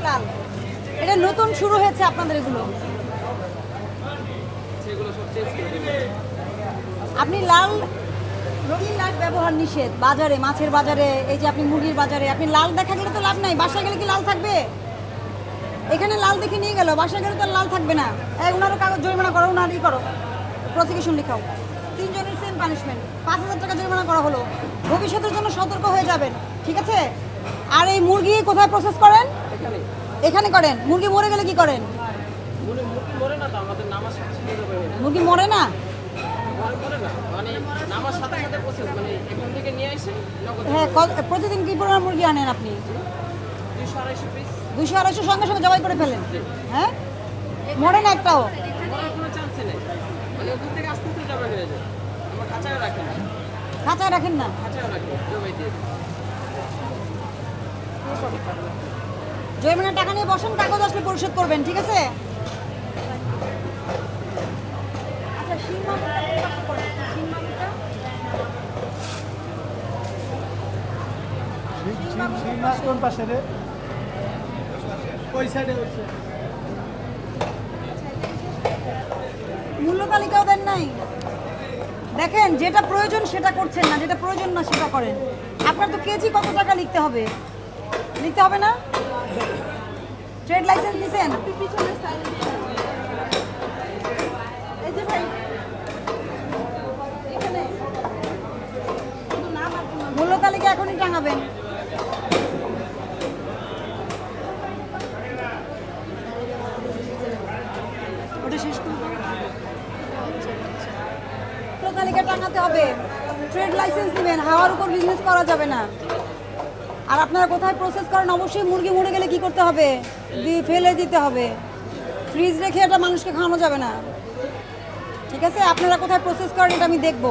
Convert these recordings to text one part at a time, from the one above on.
লাল, এটা নতুন শুরু হয়েছে আপনাদের এগুলো। আপনি লাল রঙিন লাইট ব্যবহার নিষেধ বাজারে, মাছের বাজারে, এই যে আপনি মুরগির বাজারে আপনি লাল দেখা গেলে তো লাভ নাই। বাসায় গেলে কি লাল থাকবে? এখানে লাল দেখে নিয়ে গেল, বাসায় গেলে তো লাল থাকবে না। ওনারও কাগজ জরিমানা করো, ওনারই করো, প্রসিকিউশন লিখাও, তিনজনের সেম পানিশমেন্ট, 5,000 টাকা জরিমানা করা হলো। ভবিষ্যতের জন্য সতর্ক হয়ে যাবেন, ঠিক আছে? আর এই মুরগি কোথায় প্রসেস করেন? এখানে করেন। মুরগি মরে গেলে কি করেন? মুরগি মরে না, হ্যাঁ। প্রতিদিন কি পরিমাণ মুরগি আনেন আপনি? 200-250 সঙ্গে সঙ্গে জবাই করে ফেলেন, হ্যাঁ? মরে না একটাও? খাঁচায় রাখেন না? জরিমানার টাকা নিয়ে বসেন, কাগজ আসলে পরিশোধ করবেন, ঠিক আছে? আচ্ছা, শিং মাছ কোন পাশে রে? ওই সাইডে হচ্ছে। মূল্য তালিকাও দেন নাই। দেখেন, যেটা প্রয়োজন সেটা করছেন না, যেটা প্রয়োজন না সেটা করেন। আপনার তো কেজি কত টাকা লিখতে হবে, লিখতে হবে না? ট্রেড লাইসেন্স দিয়েছেন? মূল্য তালিকা এখনই টাঙাবেন। ওটা শেষ করুন। তালিকা টাঙাতে হবে, ট্রেড লাইসেন্স দিবেন, হাওয়ার উপর বিজনেস করা যাবে না। আর আপনারা কোথায় প্রসেস করেন? অবশ্যই মুরগি মরে গেলে কি করতে হবে? ফেলে দিতে হবে, ফ্রিজ রেখে এটা মানুষকে খাওয়ানো যাবে না, ঠিক আছে? আপনারা কোথায় প্রসেস করেন এটা আমি দেখব।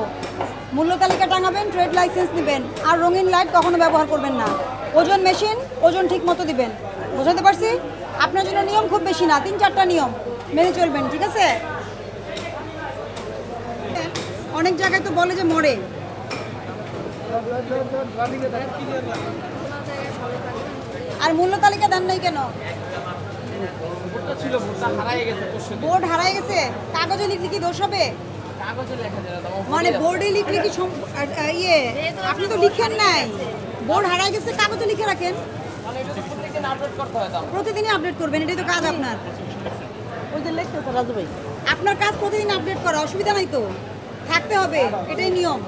মূল্য তালিকা টাঙাবেন, ট্রেড লাইসেন্স দিবেন, আর রঙিন লাইট কখনো ব্যবহার করবেন না। ওজন মেশিন, ওজন ঠিক মতো দিবেন। বোঝাতে পারছি? আপনার জন্য নিয়ম খুব বেশি না, 3-4টা নিয়ম মেনে চলবেন, ঠিক আছে? অনেক জায়গায় তো বলে যে মরে, আর মূল্য তালিকা দেন নাই কেন? বোর্ড হারাই গেছে, কাগজে লিখলে কি দোষ হবে? মানে বোর্ডে লিখলে কি ইয়ে? আপনি তো লিখেন নাই, বোর্ড হারাই গেছে, কাগজে লিখে রাখেন। প্রতিদিনই আপডেট করবেন, এটাই তো কাজ আপনার। ওই যে লিখতেছে রাজু ভাই, আপনার কাজ প্রতিদিন আপডেট করা, অসুবিধা নাই তো, থাকতে হবে, এটাই নিয়ম।